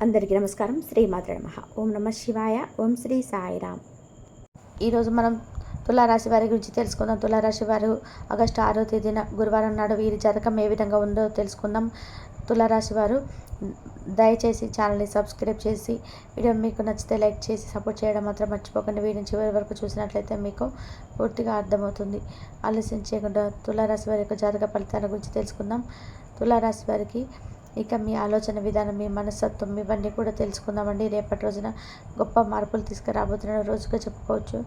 అందరికీ నమస్కారం. శ్రీమాత్రే నమః. ఓం నమ శివాయ. ఓం శ్రీ సాయిరామ్. ఈరోజు మనం తులారాశి వారి గురించి తెలుసుకుందాం. తులారాశి వారు ఆగస్టు 6వ తేదీన గురువారం నాడు వీరి జాతకం ఏ విధంగా ఉందో తెలుసుకుందాం. తులారాశి వారు దయచేసి ఛానల్ని సబ్స్క్రైబ్ చేసి వీడియో మీకు నచ్చితే లైక్ చేసి సపోర్ట్ చేయడం మాత్రం మర్చిపోకండి. వీడియోని చివరి వరకు చూసినట్లయితే మీకు పూర్తిగా అర్థమవుతుంది. ఆలస్యం చేయకుండా తులారాశి వారి యొక్క జాతక ఫలితాల గురించి తెలుసుకుందాం. తులారాశి వారికి ఇక మీ ఆలోచన విధానం, మీ మనస్తత్వం ఇవన్నీ కూడా తెలుసుకుందామండి. రేపటి రోజున గొప్ప మార్పులు తీసుకురాబోతున్న రోజుగా చెప్పుకోవచ్చు.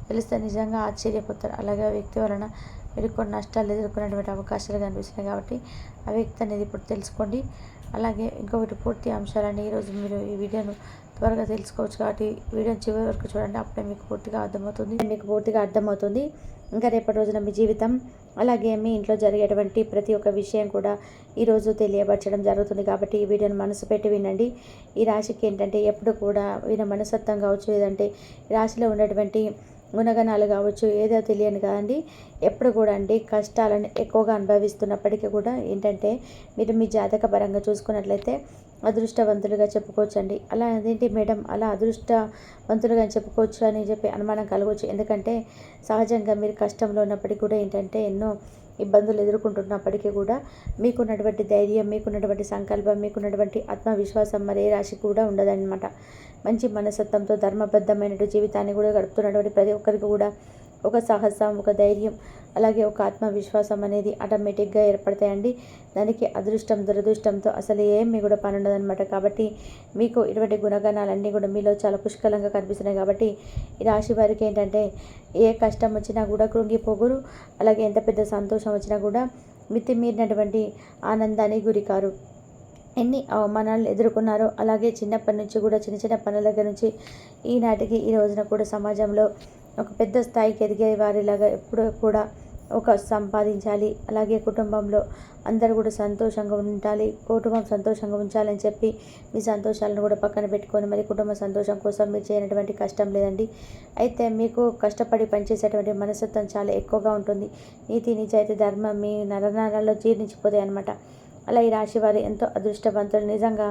తెలిస్తే నిజంగా ఆశ్చర్యపోతారు. అలాగే ఆ వ్యక్తి వలన మీరు కొన్ని నష్టాలు ఎదుర్కొనేటువంటి అవకాశాలు కనిపిస్తున్నాయి కాబట్టి ఆ వ్యక్తి అనేది ఇప్పుడు తెలుసుకోండి. అలాగే ఇంకొకటి పూర్తి అంశాలని ఈరోజు మీరు ఈ వీడియోను త్వరగా తెలుసుకోవచ్చు కాబట్టి వీడియోని చివరి వరకు చూడండి. అప్పుడే మీకు పూర్తిగా అర్థమవుతుంది. ఇంకా రేపటి రోజున మీ జీవితం అలాగే మీ ఇంట్లో జరిగేటువంటి ప్రతి ఒక్క విషయం కూడా ఈరోజు తెలియపరచడం జరుగుతుంది కాబట్టి ఈ వీడియోని మనసు పెట్టి వినండి. ఈ రాశికి ఏంటంటే ఎప్పుడు కూడా వీళ్ళ మనస్తత్వం కావచ్చు, లేదంటే రాశిలో ఉన్నటువంటి గుణగణాలు కావచ్చు, ఏదో తెలియని కదండి. ఎప్పుడు కూడా అండి కష్టాలను ఎక్కువగా అనుభవిస్తున్నప్పటికీ కూడా ఏంటంటే మీరు మీ జాతక పరంగా చూసుకున్నట్లయితే అదృష్టవంతులుగా చెప్పుకోవచ్చు అండి. అలా అదేంటి మేడం అలా అదృష్టవంతులుగా చెప్పుకోవచ్చు అని చెప్పి అనుమానం కలగవచ్చు. ఎందుకంటే సహజంగా మీరు కష్టంలో ఉన్నప్పటికీ కూడా ఏంటంటే ఎన్నో ఇబ్బందులు ఎదుర్కొంటున్నప్పటికీ కూడా మీకున్నటువంటి ధైర్యం, మీకున్నటువంటి సంకల్పం, మీకున్నటువంటి ఆత్మవిశ్వాసం మరే రాశి కూడా ఉండదన్నమాట. మంచి మనస్తత్వంతో ధర్మబద్ధమైన జీవితాన్ని కూడా గడుపుతున్నటువంటి ప్రతి ఒక్కరికి కూడా ఒక సాహసం, ఒక ధైర్యం, అలాగే ఒక ఆత్మవిశ్వాసం అనేది ఆటోమేటిక్గా ఏర్పడతాయండి. దానికి అదృష్టం దురదృష్టంతో అసలు ఏమీ కూడా పని ఉండదన్నమాట. కాబట్టి మీకు ఇటువంటి గుణగణాలన్నీ కూడా మీలో చాలా పుష్కలంగా కనిపిస్తున్నాయి. కాబట్టి ఈ రాశి వారికి ఏంటంటే ఏ కష్టం వచ్చినా కూడా కృంగిపోగురు. అలాగే ఎంత పెద్ద సంతోషం వచ్చినా కూడా మితిమీరినటువంటి ఆనందానికి గురికారు. ఎన్ని అవమానాలు ఎదుర్కొన్నారో అలాగే చిన్నప్పటి నుంచి కూడా చిన్న చిన్న పనుల దగ్గర నుంచి ఈనాటికి ఈ రోజున కూడా సమాజంలో ఒక పెద్ద స్థాయికి ఎదిగే వారిలాగా ఎప్పుడూ కూడా ఒక సంపాదించాలి, అలాగే కుటుంబంలో అందరూ కూడా సంతోషంగా ఉండాలి, కుటుంబం సంతోషంగా ఉంచాలని చెప్పి మీ సంతోషాలను కూడా పక్కన పెట్టుకొని మరి కుటుంబ సంతోషం కోసం మీరు చేయనటువంటి కష్టం లేదండి. అయితే మీకు కష్టపడి పనిచేసేటువంటి మనస్తత్వం చాలా ఎక్కువగా ఉంటుంది. నీతి నిజాయితీ ధర్మం మీ నరనరాల్లో జీర్ణించిపోతాయి అన్నమాట. అలా ఈ రాశి వారు ఎంతో అదృష్టవంతులు. నిజంగా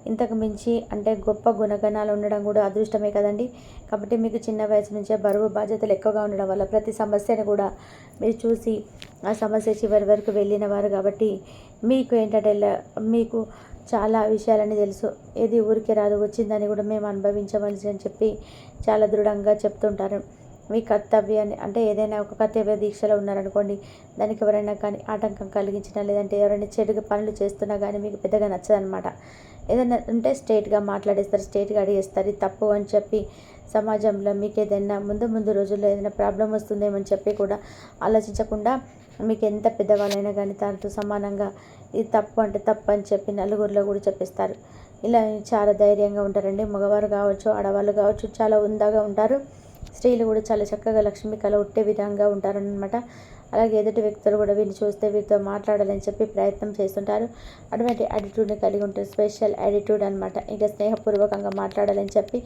ఇంతకు మించి అంటే గొప్ప గుణగణాలు ఉండడం కూడా అదృష్టమే కదండి. కాబట్టి మీకు చిన్న వయసు నుంచే బరువు బాధ్యతలు ఎక్కువగా ఉండడం వల్ల ప్రతి సమస్యను కూడా మీరు చూసి ఆ సమస్య చివరి వరకు వెళ్ళిన వారు కాబట్టి మీకు ఏంటంటే మీకు చాలా విషయాలని తెలుసు. ఏది ఊరికే రాదు, వచ్చిందని కూడా మేము అనుభవించవలసి అని చెప్పి చాలా దృఢంగా చెప్తుంటారు. మీ కర్తవ్యాన్ని అంటే ఏదైనా ఒక కర్తవ్య దీక్షలో ఉన్నారనుకోండి, దానికి ఎవరైనా కానీ ఆటంకం కలిగించినా లేదంటే ఎవరైనా చెడుగా పనులు చేస్తున్నా కానీ మీకు పెద్దగా నచ్చదనమాట. ఏదైనా ఉంటే స్ట్రైట్గా మాట్లాడేస్తారు, స్ట్రైట్గా అడిగేస్తారు ఇది తప్పు అని చెప్పి. సమాజంలో మీకు ఏదైనా ముందు రోజుల్లో ఏదైనా ప్రాబ్లం వస్తుందేమో అని చెప్పి కూడా ఆలోచించకుండా మీకు ఎంత పెద్దవాళ్ళైనా కానీ దాంతో సమానంగా ఇది తప్పు అంటే తప్పు అని చెప్పి నలుగురిలో కూడా చెప్పిస్తారు. ఇలా చాలా ధైర్యంగా ఉంటారండి. మగవారు కావచ్చు, ఆడవాళ్ళు కావచ్చు, చాలా ఉందాగా ఉంటారు. స్త్రీలు కూడా చాలా చక్కగా లక్ష్మి కళ ఉట్టే విధంగా ఉంటారనమాట. అలాగే ఎదుటి వ్యక్తులు కూడా వీరిని చూస్తే వీరితో మాట్లాడాలని చెప్పి ప్రయత్నం చేస్తుంటారు. అటువంటి యాటిట్యూడ్ని కలిగి ఉంటారు. స్పెషల్ యాటిట్యూడ్ అనమాట. ఇంకా స్నేహపూర్వకంగా మాట్లాడాలని చెప్పి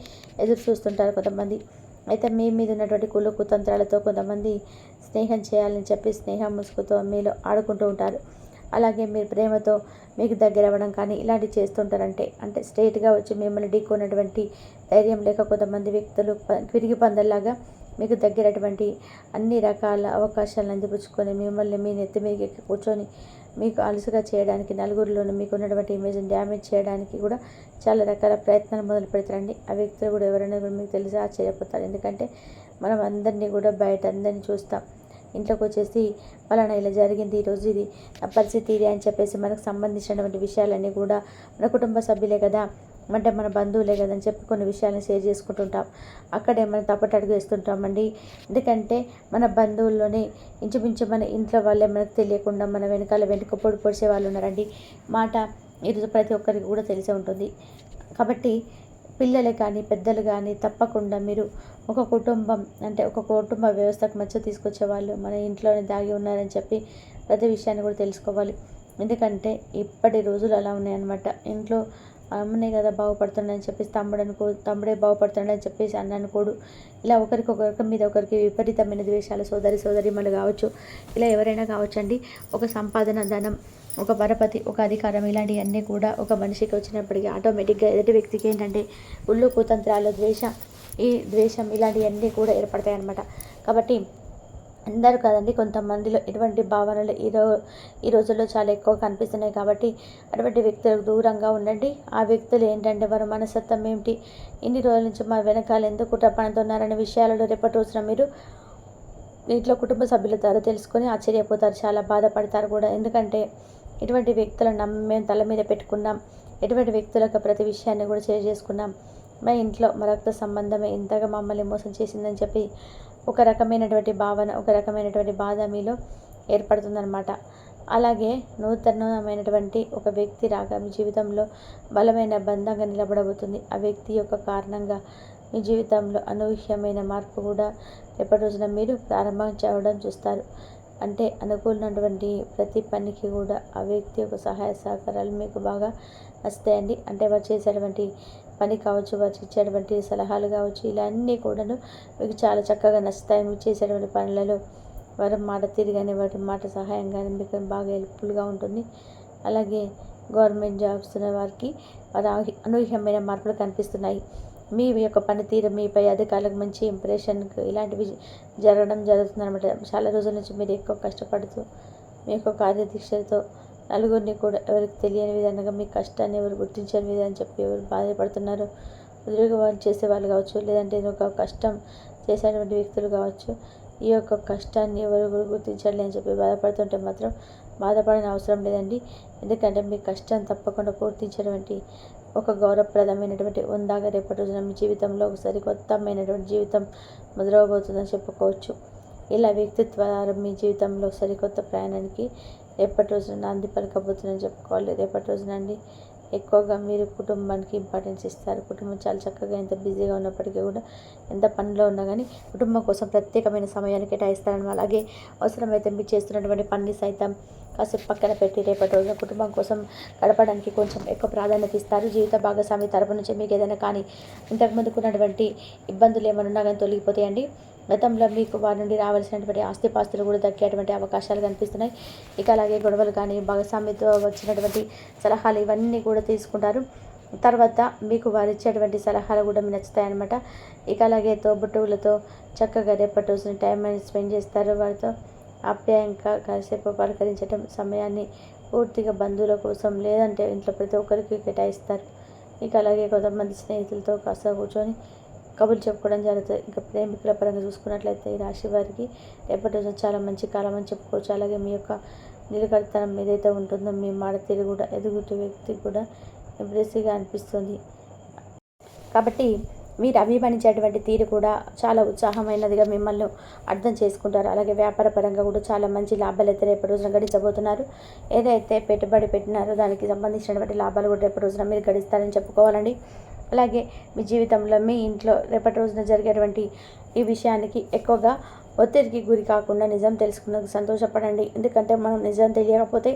ఎదురు చూస్తుంటారు కొంతమంది. అయితే మీ మీద ఉన్నటువంటి కుళ్ళు కుతంత్రాలతో కొంతమంది స్నేహం చేయాలని చెప్పి స్నేహం ముసుగుతో మీలో ఆడుకుంటూ ఉంటారు. అలాగే మీరు ప్రేమతో మీకు దగ్గర అవ్వడం కానీ ఇలాంటివి చేస్తుంటారంటే అంటే స్ట్రైట్గా వచ్చి మిమ్మల్ని ఢీకొన్నటువంటి ధైర్యం లేక కొంతమంది వ్యక్తులు విరిగి పందల్లాగా మీకు దగ్గరటువంటి అన్ని రకాల అవకాశాలను అందిపుచ్చుకొని మిమ్మల్ని మీ నెత్తి మీద ఎక్కి కూర్చొని మీకు అలుసుగా చేయడానికి, నలుగురిలోనూ మీకు ఉన్నటువంటి ఇమేజ్ని డ్యామేజ్ చేయడానికి కూడా చాలా రకాల ప్రయత్నాలు మొదలు పెడతారండి. ఆ వ్యక్తులు కూడా ఎవరైనా కూడా మీకు తెలిసి ఆశ్చర్యపోతారు. ఎందుకంటే మనం అందరినీ కూడా బయట అందరినీ చూస్తాం. ఇంట్లోకి వచ్చేసి పలానా ఇలా జరిగింది, ఈరోజు ఇది పరిస్థితి ఇది అని చెప్పేసి మనకు సంబంధించినటువంటి విషయాలన్నీ కూడా మన కుటుంబ సభ్యులే కదా, అంటే మన బంధువులే కదా అని చెప్పి కొన్ని విషయాలను షేర్ చేసుకుంటుంటాం. అక్కడే మనం తప్పటడుగు వేస్తుంటామండి. ఎందుకంటే మన బంధువుల్లోనే ఇంచుమించు మన ఇంట్లో వాళ్ళే మనకు తెలియకుండా మన వెనుక పొడిసే వాళ్ళు ఉన్నారండి. మాట ఈరోజు ప్రతి ఒక్కరికి కూడా తెలిసే ఉంటుంది. కాబట్టి పిల్లలే కానీ పెద్దలు కానీ తప్పకుండా మీరు ఒక కుటుంబం అంటే ఒక కుటుంబ వ్యవస్థకు మధ్య తీసుకొచ్చేవాళ్ళు మన ఇంట్లోనే దాగి ఉన్నారని చెప్పి ప్రతి విషయాన్ని కూడా తెలుసుకోవాలి. ఎందుకంటే ఇప్పటి రోజులు అలా ఉన్నాయన్నమాట. ఇంట్లో అమ్మనే కదా బాగుపడుతున్నాడని చెప్పేసి తమ్ముడే బాగుపడుతున్నాడని చెప్పేసి అన్న అనుకోడు. ఇలా ఒకరికి మీద ఒకరికి విపరీతమైన ద్వేషాలు, సోదరిమణులు కావచ్చు, ఇలా ఎవరైనా కావచ్చండి. ఒక సంపాదన ధనం ఒక పరపతి, ఒక అధికారం ఇలాంటివన్నీ కూడా ఒక మనిషికి వచ్చినప్పటికీ ఆటోమేటిక్గా ఎదుటి వ్యక్తికి ఏంటంటే ఉళ్ళు కుతంత్రాలు, ద్వేషం ఇలాంటివన్నీ కూడా ఏర్పడతాయి అన్నమాట. కాబట్టి అందరూ కాదండి, కొంతమందిలో ఇటువంటి భావనలు ఈ రోజుల్లో చాలా ఎక్కువ కనిపిస్తున్నాయి. కాబట్టి అటువంటి వ్యక్తులకు దూరంగా ఉండండి. ఆ వ్యక్తులు ఏంటంటే వారి మనస్తత్వం ఏమిటి, ఇన్ని రోజుల నుంచి మా వెనకాల ఎందుకు కుట్ర పన్నుతున్నారనే విషయాలలో రేపటి రోజున మీరు ఇంట్లో కుటుంబ సభ్యుల ద్వారా తెలుసుకొని ఆశ్చర్యపోతారు, చాలా బాధపడతారు కూడా. ఎందుకంటే ఇటువంటి వ్యక్తులను మేము తల మీద పెట్టుకున్నాం, ఎటువంటి వ్యక్తులకు ప్రతి విషయాన్ని కూడా షేర్ చేసుకున్నాం, మా ఇంట్లో మా రక్త సంబంధమే ఇంతగా మమ్మల్ని మోసం చేసిందని చెప్పి ఒక రకమైనటువంటి భావన, ఒక రకమైనటువంటి బాధ మీలో ఏర్పడుతుందన్నమాట. అలాగే నూతనమైనటువంటి ఒక వ్యక్తి రాగా మీ జీవితంలో బలమైన బంధంగా నిలబడబోతుంది. ఆ వ్యక్తి యొక్క కారణంగా మీ జీవితంలో అనూహ్యమైన మార్పు కూడా రేపటి రోజున మీరు ప్రారంభం చేయడం చూస్తారు. అంటే అనుకూలమైనటువంటి ప్రతి పనికి కూడా ఆ వ్యక్తి యొక్క సహాయ సహకారాలు మీకు బాగా వస్తాయండి. అంటే వారు చేసేటువంటి పని కావచ్చు, వారు ఇచ్చేటువంటి సలహాలు కావచ్చు, ఇలా అన్నీ కూడాను మీకు చాలా చక్కగా నచ్చుతాయి. మీరు చేసేటువంటి పనులలో వారి మాట తిరిగానే, వారి మాట సహాయం కానీ మీకు బాగా హెల్ప్ఫుల్గా ఉంటుంది. అలాగే గవర్నమెంట్ జాబ్స్ ఉన్న వారికి వారి అనూహ్యమైన మార్పులు కనిపిస్తున్నాయి. మీ యొక్క పనితీరు మీపై అధికారులకు మంచి ఇంప్రెషన్కు ఇలాంటివి జరుగుతుందన్నమాట. చాలా రోజుల నుంచి మీరు ఎక్కువ కష్టపడుతూ మీ యొక్క కార్యదీక్షలతో నలుగురిని కూడా ఎవరికి తెలియని విధంగా మీ కష్టాన్ని ఎవరు గుర్తించని విధంగా చెప్పి ఎవరు బాధపడుతున్నారు, ఉద్యోగం చేసేవాళ్ళు కావచ్చు, లేదంటే ఒక కష్టం చేసేటువంటి వ్యక్తులు కావచ్చు, ఈ యొక్క కష్టాన్ని ఎవరు కూడా గుర్తించాలి అని చెప్పి బాధపడుతుంటే మాత్రం బాధపడిన అవసరం లేదండి. ఎందుకంటే మీ కష్టం తప్పకుండా గుర్తించినటువంటి ఒక గౌరవప్రదమైనటువంటి ఉందాగా రేపటి రోజున మీ జీవితంలో ఒకసారి కొత్తమైనటువంటి జీవితం మొదలవబోతుందని చెప్పుకోవచ్చు. ఇలా వ్యక్తిత్వాలు మీ జీవితంలో సరికొత్త ప్రయాణానికి రేపటి రోజున నాంది పలకబోతుందని చెప్పుకోవాలి. రేపటి రోజున అండి ఎక్కువగా మీరు కుటుంబానికి ఇంపార్టెన్స్ ఇస్తారు. కుటుంబం చాలా చక్కగా ఎంత బిజీగా ఉన్నప్పటికీ కూడా, ఎంత పనిలో ఉన్నా కానీ కుటుంబం కోసం ప్రత్యేకమైన సమయాన్ని కేటాయిస్తారని. అలాగే అవసరమైతే మీరు చేస్తున్నటువంటి పని సైతం కాసేపు పక్కన పెట్టి రేపటి రోజున కుటుంబం కోసం గడపడానికి కొంచెం ఎక్కువ ప్రాధాన్యత ఇస్తారు. జీవిత భాగస్వామి తరపు నుంచి మీకు ఏదైనా కానీ ఇంతకుముందుకు ఉన్నటువంటి ఇబ్బందులు ఏమైనా ఉన్నా కానీ తొలగిపోతాయండి. గతంలో మీకు వారి నుండి రావాల్సినటువంటి ఆస్తిపాస్తులు కూడా దక్కేటువంటి అవకాశాలు కనిపిస్తున్నాయి. ఇక అలాగే గొడవలు కానీ, భాగస్వామితో వచ్చినటువంటి సలహాలు ఇవన్నీ కూడా తీసుకుంటారు. తర్వాత మీకు వారు ఇచ్చేటువంటి సలహాలు కూడా మీకు నచ్చుతాయన్నమాట. ఇక అలాగే తోబుట్టువులతో చక్కగా రేపటి రోజున టైం అనేది స్పెండ్ చేస్తారు. వారితో ఆప్యాయంగా కాసేపు పలకరించడం, సమయాన్ని పూర్తిగా బంధువుల కోసం లేదంటే ఇంట్లో ప్రతి ఒక్కరికి కేటాయిస్తారు. ఇక అలాగే కొంతమంది స్నేహితులతో కాస్త కూర్చొని కబుర్లు చెప్పుకోవడం జరుగుతుంది. ఇంకా ప్రేమికుల పరంగా చూసుకున్నట్లయితే ఈ రాశి వారికి రేపటి రోజు చాలా మంచి కాలం అని చెప్పుకోవచ్చు. అలాగే మీ యొక్క నిలకడతనం ఏదైతే ఉంటుందో, మీ మాట తీరు కూడా ఎదుగుతూ వ్యక్తి కూడా ఇంప్రెసివ్గా అనిపిస్తుంది. కాబట్టి మీరు అభిమానించేటువంటి తీరు కూడా చాలా ఉత్సాహమైనదిగా మిమ్మల్ని అర్థం చేసుకుంటారు. అలాగే వ్యాపార పరంగా కూడా చాలా మంచి లాభాలు అయితే రేపటి రోజున గడించబోతున్నారు. ఏదైతే పెట్టుబడి పెట్టినారో దానికి సంబంధించినటువంటి లాభాలు కూడా రేపటి రోజున మీరు గడిస్తారని చెప్పుకోవాలండి. అలాగే మీ జీవితంలో మీ ఇంట్లో రేపటి రోజున జరిగేటువంటి ఈ విషయానికి ఎక్కువగా ఒత్తిడికి గురి కాకుండా నిజం తెలుసుకున్నందుకు సంతోషపడండి. ఎందుకంటే మనం నిజం తెలియకపోతే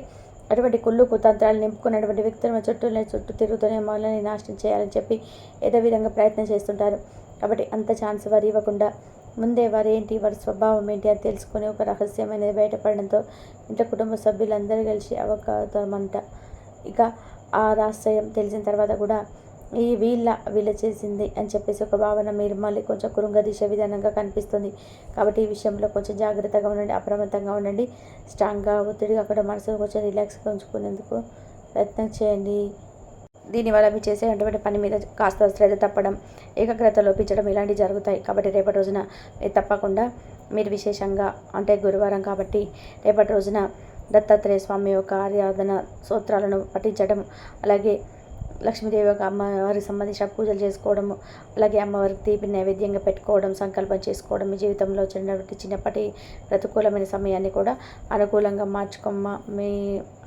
అటువంటి కుళ్ళు కుతంత్రాలు నింపుకున్నటువంటి వ్యక్తులు మన చుట్టూ తిరుగుతూనే మనల్ని నాశనం చేయాలని చెప్పి ఏదో విధంగా ప్రయత్నం చేస్తుంటారు. కాబట్టి అంత ఛాన్స్ వారు ఇవ్వకుండా ముందే వారు ఏంటి, వారి స్వభావం ఏంటి అని తెలుసుకొని ఒక రహస్యమైనది బయటపడడంతో ఇంట్లో కుటుంబ సభ్యులందరూ కలిసి అవకాశమంట. ఇక ఆ రహస్యం తెలిసిన తర్వాత కూడా వీళ్ళ చేసింది అని చెప్పేసి ఒక భావన మీరు మళ్ళీ కొంచెం కృంగదీసే విధానంగా కనిపిస్తుంది. కాబట్టి ఈ విషయంలో కొంచెం జాగ్రత్తగా ఉండండి, అప్రమత్తంగా ఉండండి. స్ట్రాంగ్గా ఒత్తిడిగా అక్కడ మనసును కొంచెం రిలాక్స్గా ఉంచుకునేందుకు ప్రయత్నం చేయండి. దీనివల్ల మీరు చేసేటువంటి పని మీద కాస్త శ్రద్ధ తప్పడం, ఏకాగ్రత లోపించడం ఇలాంటివి జరుగుతాయి. కాబట్టి రేపటి రోజున మీరు తప్పకుండా మీరు విశేషంగా, అంటే గురువారం కాబట్టి రేపటి రోజున దత్తాత్రేయ స్వామి యొక్క ఆరాధన స్తోత్రాలను పఠించడం, అలాగే లక్ష్మీదేవి యొక్క అమ్మవారికి సంబంధించిన పూజలు చేసుకోవడము, అలాగే అమ్మవారికి తీపి నైవేద్యంగా పెట్టుకోవడం, సంకల్పం చేసుకోవడం, మీ జీవితంలో వచ్చినటువంటి చిన్నప్పటి ప్రతికూలమైన సమయాన్ని కూడా అనుకూలంగా మార్చుకోమ్మ. మీ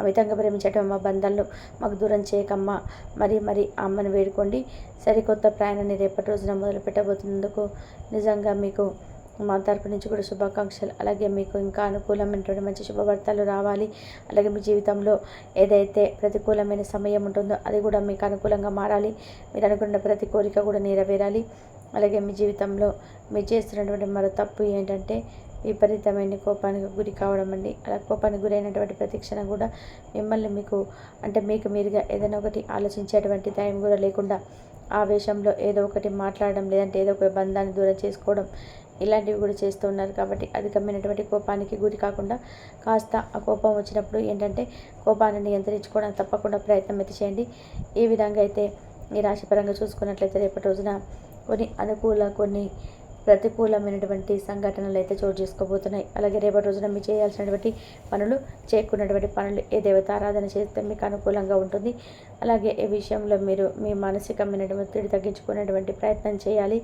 అమితంగా ప్రేమించడం మా బంధాలను మాకు దూరం చేయకమ్మా. మరి అమ్మని వేడుకోండి. సరికొత్త ప్రయాణాన్ని రేపటి రోజున మొదలు పెట్టబోతున్నందుకు నిజంగా మీకు మా తరపు నుంచి కూడా శుభాకాంక్షలు. అలాగే మీకు ఇంకా అనుకూలమైనటువంటి మంచి శుభవార్తలు రావాలి. అలాగే మీ జీవితంలో ఏదైతే ప్రతికూలమైన సమయం ఉంటుందో అది కూడా మీకు అనుకూలంగా మారాలి. మీరు అనుకున్న ప్రతి కోరిక కూడా నెరవేరాలి. అలాగే మీ జీవితంలో మీరు చేస్తున్నటువంటి మరో తప్పు ఏంటంటే విపరీతమైన కోపానికి గురి కావడం అండి. అలా కోపానికి గురైనటువంటి ప్రతి క్షణం కూడా మిమ్మల్ని మీకు మీరుగా ఏదైనా ఒకటి ఆలోచించేటువంటి టైం కూడా లేకుండా ఆవేశంలో ఏదో ఒకటి మాట్లాడడం, లేదంటే ఏదో ఒక బంధాన్ని దూరం చేసుకోవడం, ఇలాంటివి కూడా చేస్తూ ఉన్నారు. కాబట్టి అధికమైనటువంటి కోపానికి గురి కాకుండా కాస్త ఆ కోపం వచ్చినప్పుడు ఏంటంటే కోపాన్ని నియంత్రించుకోవడానికి తప్పకుండా ప్రయత్నం అయితే చేయండి. ఈ విధంగా అయితే ఈ రాశిపరంగా చూసుకున్నట్లయితే రేపటి రోజున కొన్ని ప్రతికూలమైనటువంటి సంఘటనలు అయితే చోటు చేసుకోబోతున్నాయి. అలాగే రేపటి రోజున మీరు చేయాల్సినటువంటి చేయకున్నటువంటి పనులు ఏ దేవతారాధన చేస్తే మీకు అనుకూలంగా ఉంటుంది. అలాగే ఈ విషయంలో మీరు మీ మానసికమైనటువంటి ఒత్తిడి తగ్గించుకునేటువంటి ప్రయత్నం చేయాలి.